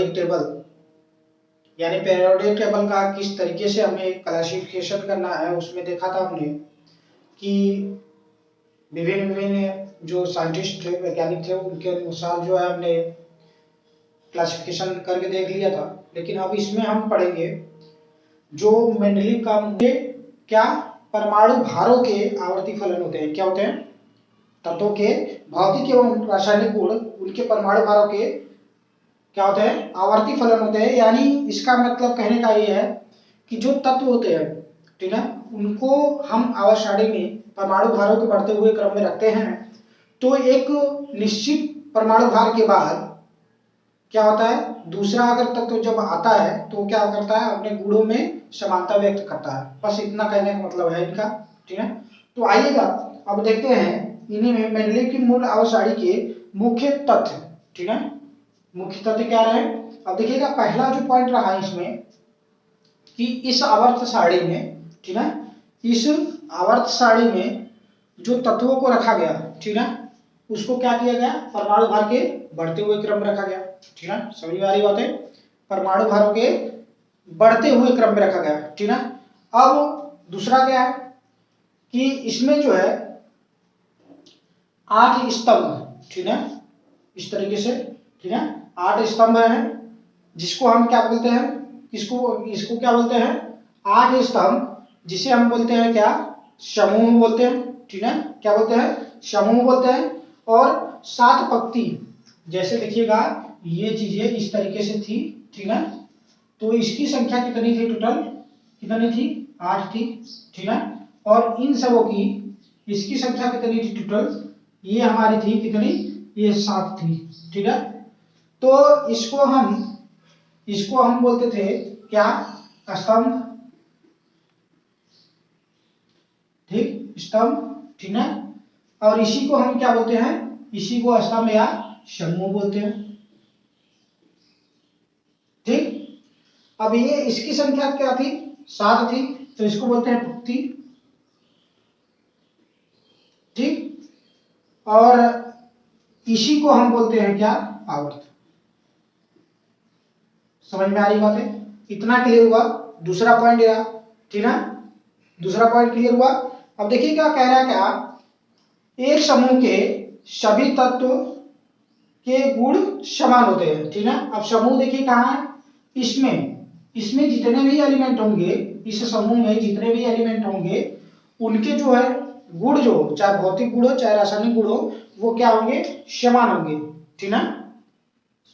Periodic table, यानी periodic table का किस तरीके से हमें क्लासिफिकेशन करना है, उसमें देखा था हमने कि विभिन्न विभिन्न जो साइंटिस्ट थे, वैज्ञानिक थे, उनके अनुसार जो है हमने क्लासिफिकेशन करके देख लिया था। लेकिन अब इसमें हम पढ़ेंगे जो मेंडलीव का क्या परमाणु भारों के आवर्ती फलन होते हैं। क्या होते हैं? तत्वों के भौतिक एवं रासायनिक गुण, उनके परमाणु भारों के क्या होते हैं? आवर्ती फलन होते हैं। यानी इसका मतलब कहने का ये है कि जो तत्व होते हैं, ठीक है, उनको हम आवर्त सारणी में परमाणु भारों के बढ़ते हुए क्रम में रखते हैं, तो एक निश्चित परमाणु भार के बाद क्या होता है, दूसरा अगर तत्व जब आता है तो क्या करता है, अपने गुणों में समानता व्यक्त करता है। बस इतना कहने का मतलब है इनका, ठीक है। तो आइएगा अब देखते हैं इन्हीं में मेंडलीव की मूल आवर्त सारणी के मुख्य तथ्य, ठीक है, मुख्य तथ्य क्या रहे। अब देखिएगा पहला जो पॉइंट रहा इसमें कि इस आवर्त सारणी में, ठीक है, इस आवर्त सारणी में जो तत्वों को रखा गया, ठीक है, उसको क्या किया गया, परमाणु भार के बढ़ते हुए क्रम में रखा गया, ठीक है, समझ में आ रही बात है, परमाणु भारों के बढ़ते हुए क्रम में रखा गया, ठीक है। अब दूसरा क्या है कि इसमें जो है 8 स्तंभ, ठीक है, इस तरीके से, ठीक है, 8 स्तंभ हैं, जिसको हम क्या बोलते हैं, इसको क्या बोलते हैं, 8 स्तंभ, जिसे हम बोलते हैं क्या, समूह बोलते हैं, ठीक है, क्या बोलते हैं, समूह बोलते हैं। और 7 पंक्ति, जैसे देखिएगा ये चीजें इस तरीके से थी, ठीक है, तो इसकी संख्या कितनी थी, टोटल कितनी थी, 8 थी, ठीक है, और इन सबों की इसकी संख्या कितनी थी टोटल, ये हमारी थी कितनी, ये 7 थी, ठीक है। तो इसको हम बोलते थे क्या, स्तंभ, ठीक, स्तंभ, ठीक है, और इसी को हम क्या बोलते हैं, इसी को स्तंभ या समूह बोलते हैं, ठीक। अब ये इसकी संख्या क्या थी, 7 थी, तो इसको बोलते हैं पंक्ति, ठीक, और इसी को हम बोलते हैं क्या, आवर्त। समझ में आ रही बात है, इतना क्लियर हुआ। दूसरा पॉइंट यह, ठीक है, दूसरा पॉइंट क्लियर हुआ। अब देखिए क्या कह रहा है, क्या एक समूह के सभी तत्व के गुण समान होते हैं, ठीक है। अब समूह देखिए कहाँ है, इसमें जितने भी एलिमेंट होंगे, इस समूह में जितने भी एलिमेंट होंगे, उनके जो है गुण, जो चाहे भौतिक गुण हो चाहे रासायनिक गुण हो, वो क्या होंगे, समान होंगे, ठीक है।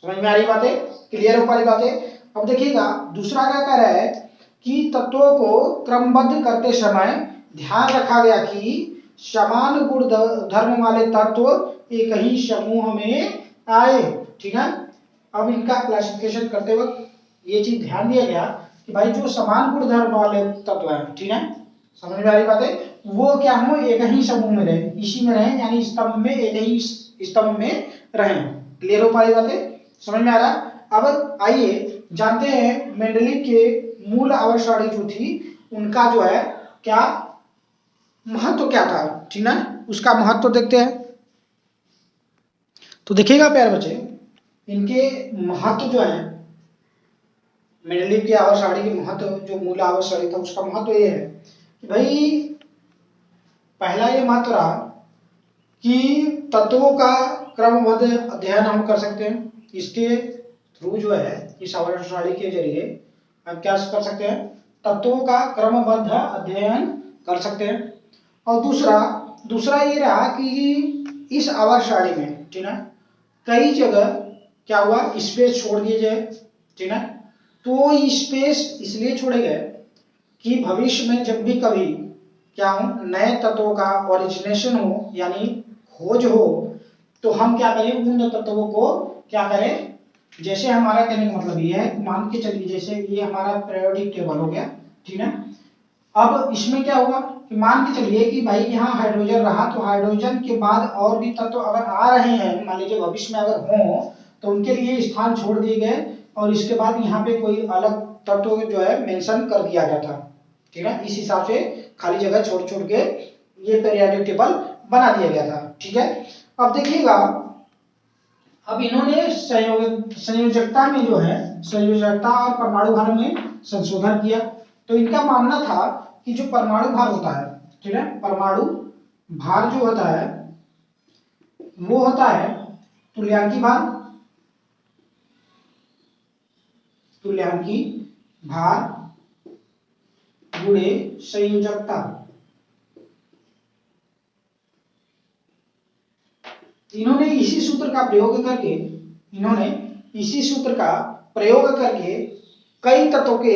समझ में आ रही बातें, क्लियर हो पा रही बातें। अब देखिएगा दूसरा क्या कह रहा है कि तत्वों को क्रमबद्ध करते समय ध्यान रखा गया कि समान गुण धर्म वाले तत्व एक ही समूह में आए, ठीक है। अब इनका क्लासिफिकेशन करते वक्त ये चीज ध्यान दिया गया कि भाई जो समान गुण धर्म वाले तत्व है, ठीक है, समझ में आ रही बातें, वो क्या हो, एक ही समूह में रहे, इसी में रहे, यानी स्तंभ में, एक ही स्तंभ में रहे। क्लियर हो पा रही बातें, समझ में आ रहा। अब आइए जानते हैं मेंडलीव के मूल आवर्त सारणी जो थी, उनका जो है क्या महत्व क्या था, ठीक है, उसका महत्व देखते हैं। तो देखिएगा प्यारे बच्चे, इनके महत्व जो है, मेंडलीव की आवर्त सारणी के महत्व, जो मूल आवर्त सारणी था उसका महत्व ये है कि भाई पहला ये महत्व रहा कि तत्वों का क्रमबद्ध अध्ययन हम कर सकते हैं, इसके थ्रू जो है, इस आवर्त सारणी के जरिए हम क्या कर सकते हैं, तत्वों का क्रमबद्ध अध्ययन कर सकते हैं। और दूसरा ये रहा कि इस आवर्त सारणी में, ठीक है, कई जगह क्या हुआ, स्पेस छोड़ दिए जाए, ठीक है। तो स्पेस इसलिए छोड़े गए कि भविष्य में जब भी कभी क्या हो, नए तत्वों का ओरिजिनेशन हो, यानी खोज हो, तो हम क्या करें, उन तत्वों को क्या करें, जैसे हमारा कहने का मतलब ये है, मान के चलिए जैसे ये हमारा पीरियोडिक टेबल हो गया, ठीक है। अब इसमें क्या होगा कि मान के चलिए कि भाई यहाँ हाइड्रोजन रहा, तो हाइड्रोजन के बाद और भी तत्व अगर आ रहे हैं, मान लीजिए भविष्य में अगर हो, तो उनके लिए स्थान छोड़ दिए गए, और इसके बाद यहाँ पे कोई अलग तत्व जो है मेंशन कर दिया गया था, ठीक है। इस हिसाब से खाली जगह छोड़ छोड़ के ये पीरियोडिक टेबल बना दिया गया था, ठीक है। अब देखिएगा अब इन्होंने संयोजकता में जो है संयोजकता और परमाणु भार में संशोधन किया। तो इनका मानना था कि जो परमाणु भार होता है, ठीक है, परमाणु भार जो होता है वो होता है तुल्यांकी भार, तुल्यांकी भार गुणे संयोजकता। इन्होंने इसी सूत्र का प्रयोग करके कई तत्वों के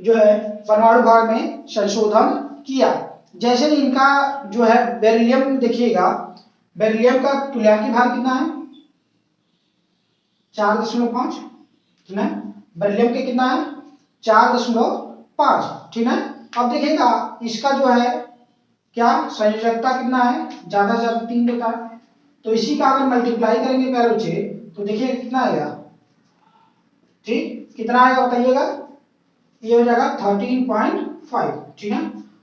जो है परमाणु भार में संशोधन किया। जैसे इनका जो है बेरिलियम देखिएगा, बेरिलियम का तुल्यांकी भार कितना है 4.5, ठीक है, बेरिलियम के कितना है 4.5, ठीक है। अब देखिएगा इसका जो है क्या संयोजकता कितना है, ज्यादा से ज्यादा 3 देता है। तो इसी का अगर मल्टीप्लाई करेंगे पैरों से तो देखिए कितना आएगा, ठीक, कितना आएगा बताइएगा, ये हो जाएगा 13.5, ठीक है।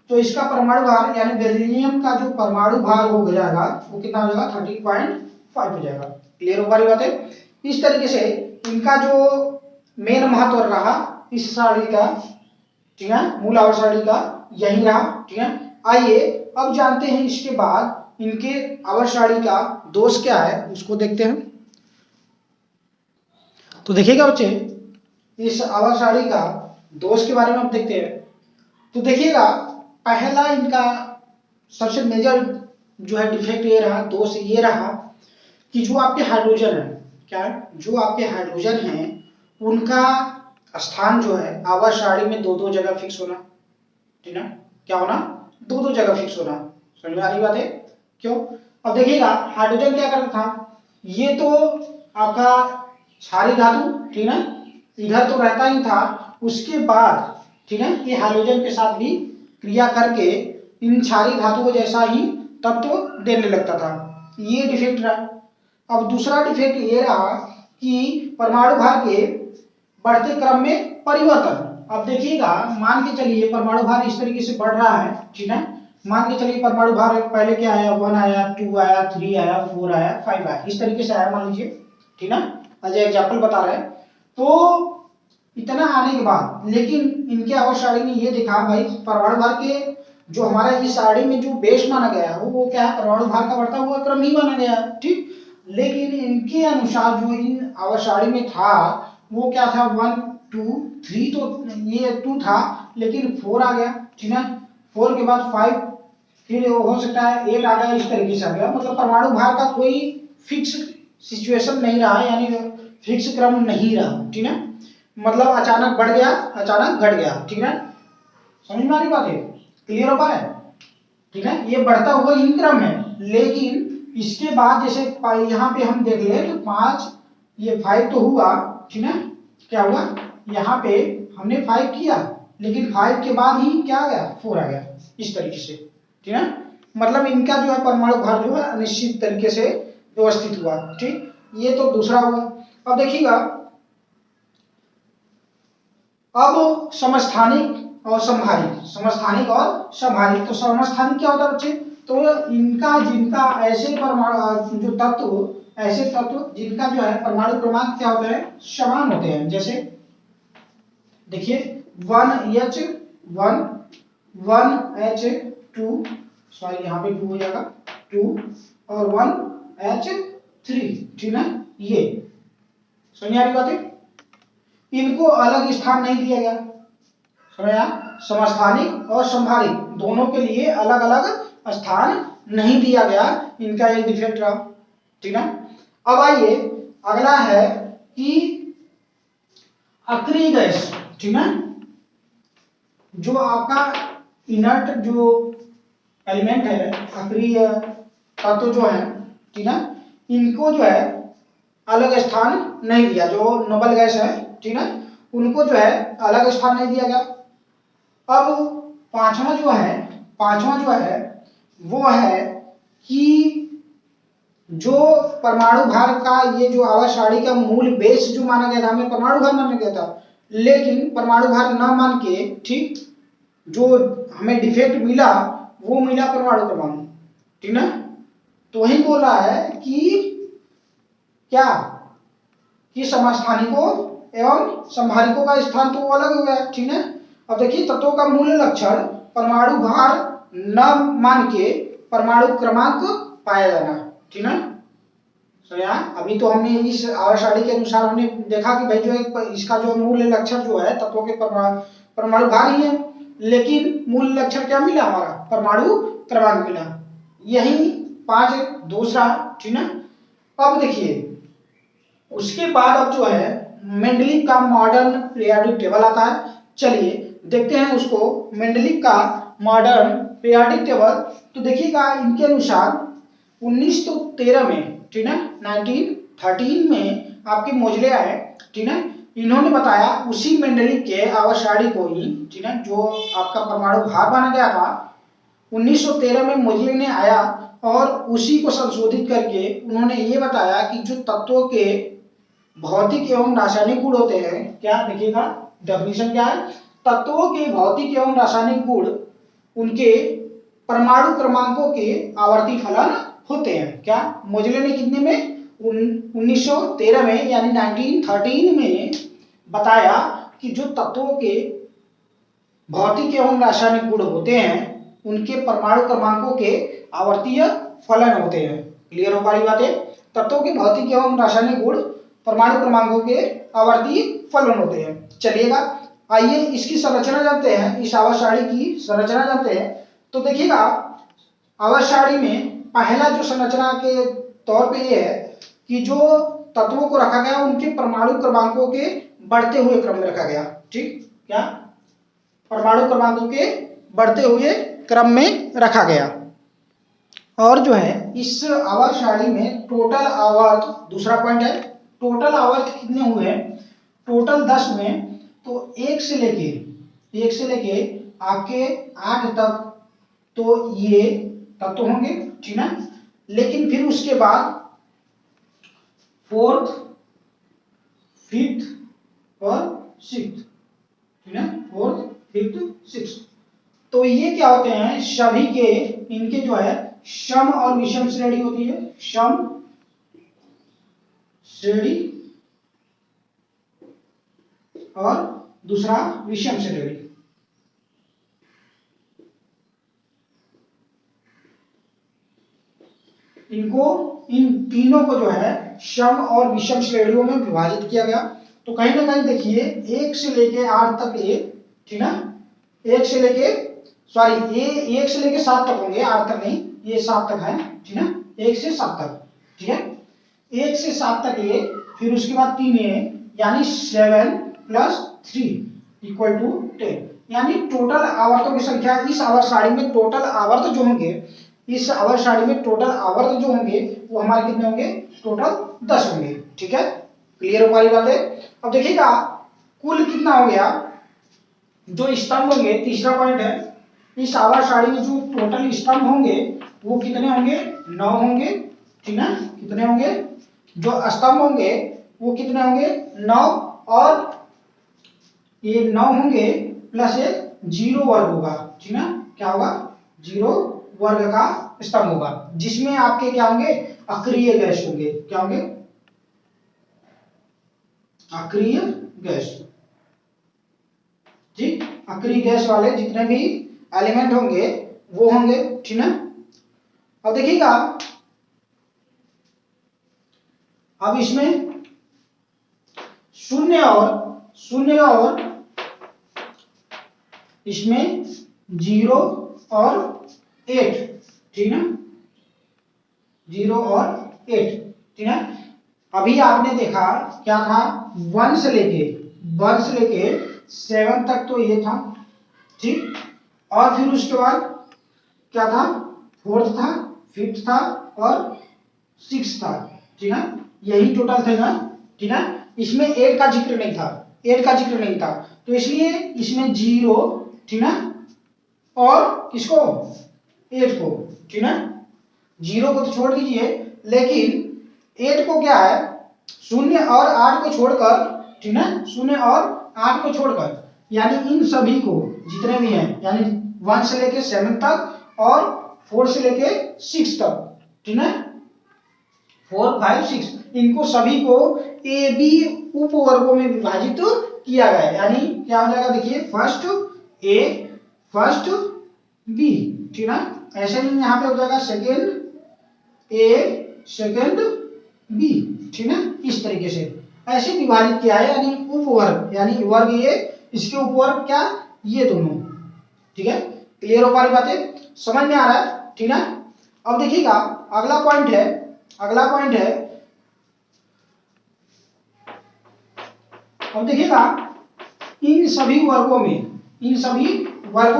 तो इसका परमाणु भार यानी बेरिलियम का जो परमाणु भार हो जाएगा वो कितना हो जाएगा 13.5 हो जाएगा। क्लियर हो वाली बात है। इस तरीके से इनका जो मेन महत्व रहा इस सारणी का, ठीक है, मूल आवर्त सारणी का यही रहा, ठीक है। आइए अब जानते हैं इसके बाद इनके आवर्त सारणी का दोष क्या है उसको देखते हैं। तो देखिएगा बच्चे इस आवर्त सारणी का दोष के बारे में हम देखते हैं। तो देखिएगा पहला इनका सबसे मेजर जो है डिफेक्ट ये रहा, दोष ये रहा कि जो आपके हाइड्रोजन है, क्या है, जो आपके हाइड्रोजन हैं उनका स्थान जो है आवर्त सारणी में दो जगह फिक्स होना, ठीक है, क्या होना, दो जगह फिक्स होना। समझ में आ रही बात है क्यों? अब देखिएगा हाइड्रोजन क्या करता था, ये तो आपका क्षारीय धातु, ठीक है, इधर तो रहता ही था, उसके बाद ठीक है ये हाइड्रोजन के साथ भी क्रिया करके इन क्षारीय धातुओं जैसा ही तत्व देने लगता था, ये डिफेक्ट रहा। अब दूसरा डिफेक्ट ये रहा कि परमाणु भार के बढ़ते क्रम में परिवर्तन। अब देखिएगा मान के चलिए परमाणु भार इस तरीके से बढ़ रहा है, ठीक है, मान के चलिए परमाणु भार पहले क्या आया 1 आया 2 आया 3 आया 4 आया 5 आया, इस तरीके से आया मान लीजिए, ठीक है, आज एग्जाम्पल बता रहे हैं। तो इतना आने के बाद लेकिन इनके आवर्त सारणी ने ये देखा भाई परमाणु भार के जो हमारा इस सारणी में जो बेस माना गया है वो क्या है, परमाणु भार का बढ़ता हुआ क्रम ही माना गया है, ठीक। लेकिन इनके अनुसार जो इन आवर्त सारणी में था वो क्या था 1 2 3, तो ये 2 था लेकिन 4 आ गया, ठीक है, 4 के बाद 5, फिर हो सकता है 8 आ गया, इस तरीके से आ गया। मतलब परमाणु भार का कोई फिक्स सिचुएशन नहीं रहा, यानी फिक्स क्रम नहीं रहा, ठीक है, मतलब अचानक बढ़ गया अचानक घट गया, ठीक है, समझ में आ रही बात है, क्लियर हो पा रहा है, ठीक है, ये बढ़ता हुआ इन क्रम है। लेकिन इसके बाद जैसे यहाँ पे हम देख ले तो 5 ये 5 तो हुआ, ठीक है, क्या हुआ यहाँ पे हमने 5 किया लेकिन 5 के बाद ही क्या आ गया 4 आ गया, इस तरीके से, ठीक है। मतलब इनका जो है परमाणु भार जो है अनिश्चित तरीके से व्यवस्थित हुआ, ठीक, ये तो दूसरा हुआ। अब देखिएगा अब समस्थानिक और समभारिक, समस्थानिक और समभारिक। तो समस्थानिक क्या होता है बच्चे, तो इनका जिनका ऐसे परमाणु जो तत्व ऐसे तत्व जिनका जो है परमाणु क्रमांक क्या होते हैं समान होते हैं। जैसे देखिए 1H1 1H2, सॉरी यहाँ पे 2 हो जाएगा 2 और 1H3, ठीक है, ये समझ आ रही बात है। इनको अलग स्थान नहीं दिया गया, समझा, समस्थानिक और समभारिक दोनों के लिए अलग अलग स्थान नहीं दिया गया, इनका एक डिफेक्ट रहा, ठीक है। अब आइए अगला है कि अक्रिय गैस, ठीक है, जो आपका इनर्ट जो एलिमेंट है अक्रिय तत्व जो है, ठीक है, इनको जो है अलग स्थान नहीं दिया, जो नोबल गैस है, ठीक है, उनको जो है अलग स्थान नहीं दिया गया। अब पांचवा जो है वो है कि जो परमाणु भार का ये जो आवर्त सारणी का मूल बेस जो माना गया था, हमें परमाणु भार माना गया था, लेकिन परमाणु भार न मान के, ठीक, जो हमें डिफेक्ट मिला वो मिला परमाणु क्रमांक, ठीक ना। तो वही बोल रहा है कि क्या कि समस्थानिकों एवं समभारिकों का स्थान तो अलग हो गया, ठीक है। अब देखिए तत्वों का मूल लक्षण परमाणु भार न मान के परमाणु क्रमांक पाया जाना, ठीक है। तो यहाँ अभी तो हमने इस आवर्त के अनुसार हमने देखा कि भाई जो एक इसका जो मूल लक्षण जो है तत्वों के परमाणु भार ही है, लेकिन मूल लक्षण क्या मिला हमारा, परमाणु क्रमांक मिला। यही 5 दूसरा, ठीक है। अब देखिए उसके बाद अब जो है मेंडलीव का मॉडर्न पीरियोडिक टेबल आता है। चलिए देखते हैं उसको, मेंडलीव का मॉडर्न पीरियोडिक टेबल। तो देखिएगा इनके अनुसार 1913 में, ठीक है, 1913 में आपके मोजले आए, ठीक है। इन्होंने बताया उसी मेंडलीव के आवर्त सारणी को ही, ठीक है, जो आपका परमाणु भार माना गया था 1913 में मोजले ने आया और उसी को संशोधित करके उन्होंने ये बताया कि जो तत्वों के भौतिक एवं रासायनिक गुण होते हैं, क्या देखिएगा डेफिनेशन क्या है, तत्वों के भौतिक एवं रासायनिक गुण उनके परमाणु क्रमांकों के आवर्ती फलन होते हैं। क्या मोजले ने कितने में 1913 में यानी 1913 में बताया कि जो तत्वों के भौतिक एवं रासायनिक गुण होते हैं उनके परमाणु क्रमांकों के आवर्तीय फलन होते हैं। क्लियर हो पा रही बातें, तत्वों के भौतिक एवं रासायनिक गुण परमाणु क्रमांकों के आवर्तीय फलन होते हैं। चलिएगा आइए इसकी संरचना जानते हैं, इस आवर्त सारणी की संरचना जानते हैं। तो देखिएगा आवर्त सारणी में पहला जो संरचना के तौर पे ये है कि जो तत्वों को रखा गया उनके परमाणु क्रमांकों के बढ़ते हुए क्रम में रखा गया, ठीक, क्या परमाणु क्रमांकों के बढ़ते हुए क्रम में रखा गया। और जो है इस आवर्त सारणी में टोटल आवर्त, दूसरा पॉइंट है टोटल आवर्त कितने हुए, टोटल 10 हुए। तो 1 से लेके आपके 8 तक तो ये तत्व होंगे, ठीक है। लेकिन फिर उसके बाद 4th 5th और 6th, ठीक है, 4th 5th 6th। तो ये क्या होते हैं, सभी के इनके जो है सम और विषम श्रेणी होती है, सम श्रेणी और दूसरा विषम श्रेणी। इनको इन तीनों को जो है सम और विषम श्रेणियों में विभाजित किया गया। तो कहीं ना कहीं देखिए 1 से लेके 8 तक ये, ठीक है, 1 से लेके 7 तक होंगे, 8 तक नहीं, ये 7 तक है, ठीक है, 1 से 7 तक, ठीक है, 1 से 7 तक ये, फिर उसके बाद 3 ये, यानी 7 + 3 = 10। यानी टोटल आवर्तों की संख्या इस आवर्त सारणी में टोटल आवर्त जो होंगे, इस आवर्त सारणी में टोटल आवर्त जो होंगे वो हमारे कितने होंगे, टोटल 10 होंगे, ठीक है। क्लियर हो हमारी बातें। अब देखिएगा कुल कितना हो गया, जो स्तंभ होंगे, तीसरा पॉइंट है, इस आवर्त सारणी में जो टोटल स्तंभ होंगे वो कितने होंगे, 9 होंगे, ठीक है, कितने होंगे, जो स्तंभ होंगे वो कितने होंगे, 9, और ये 9 होंगे प्लस ये 0 वर्ग होगा, ठीक है, क्या होगा, 0 वर्ग का स्तंभ होगा, जिसमें आपके क्या होंगे, अक्रिय गैस होंगे, क्या होंगे, अक्रिय गैस, ठीक, अक्रिय गैस वाले जितने भी एलिमेंट होंगे वो होंगे, ठीक है। अब देखिएगा अब इसमें शून्य और इसमें 0 और 8, ठीक है, 0 और 8, ठीक है। अभी आपने देखा क्या था, 1 से लेके 7 तक तो ये था, ठीक, और फिर उसके बाद क्या था, 4th था, 5th था और 6th था, ठीक है, यही टोटल थे ना, ठीक है। इसमें 8 का जिक्र नहीं था, तो इसलिए इसमें 0, ठीक है, और किसको, 8 को, ठीक है, 0 को तो छोड़ दीजिए, लेकिन 8 को क्या है, 0 और 8 को छोड़कर, ठीक है, 0 और 8 को छोड़कर, यानी इन सभी को जितने भी हैं, यानी 1 से लेके 7 तक और 4 से लेके 6 तक, ठीक है, 4 5 6, इनको सभी को ए बी उप वर्गों में विभाजित किया गया है। यानी क्या हो जाएगा, देखिए फर्स्ट ए फर्स्ट बी, ठीक है। ऐसे ही यहाँ पे हो जाएगा सेकेंड ए सेकेंड बी, ठीक है। इस तरीके से ऐसे विभाजित किया है, यानी उपवर्ग, यानी वर्ग ए इसके उपवर्ग क्या, ये दोनों, ठीक है। क्लियर हो पा रही बातें, समझ में आ रहा है, ठीक है। अब देखिएगा अगला पॉइंट है, अगला पॉइंट है, अब देखिएगा इन सभी वर्गों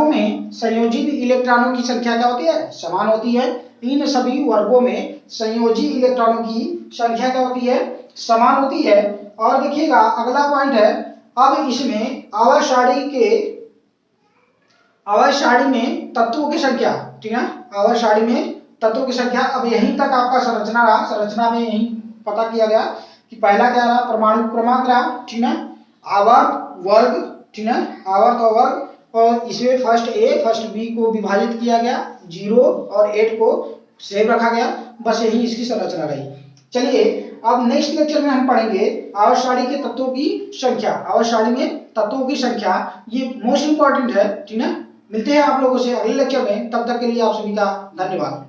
में संयोजित इलेक्ट्रॉनों की संख्या क्या होती है, समान होती है। इन सभी वर्गों में संयोजी इलेक्ट्रॉनों की संख्या क्या होती है, समान होती है। और देखिएगा अगला पॉइंट है, अब इसमें आवर्त सारणी में तत्वों की संख्या, ठीक है, आवर्त सारणी में तत्वों की संख्या। अब यहीं तक आपका संरचना रहा, संरचना में यही पता किया गया कि पहला क्या रहा, परमाणु क्रमांक रहा, ठीक है, आवर्त वर्ग, ठीक है, आवर्त और वर्ग, और इसमें फर्स्ट ए फर्स्ट बी को विभाजित किया गया, 0 और 8 को सेम रखा गया, बस यही इसकी संरचना रही। चलिए अब नेक्स्ट लेक्चर में हम पढ़ेंगे आवर्त सारणी के तत्वों की संख्या, आवर्त सारणी में तत्वों की संख्या, ये मोस्ट इंपॉर्टेंट है, ठीक है। मिलते हैं आप लोगों से अगले लेक्चर में, तब तक के लिए आप सभी का धन्यवाद।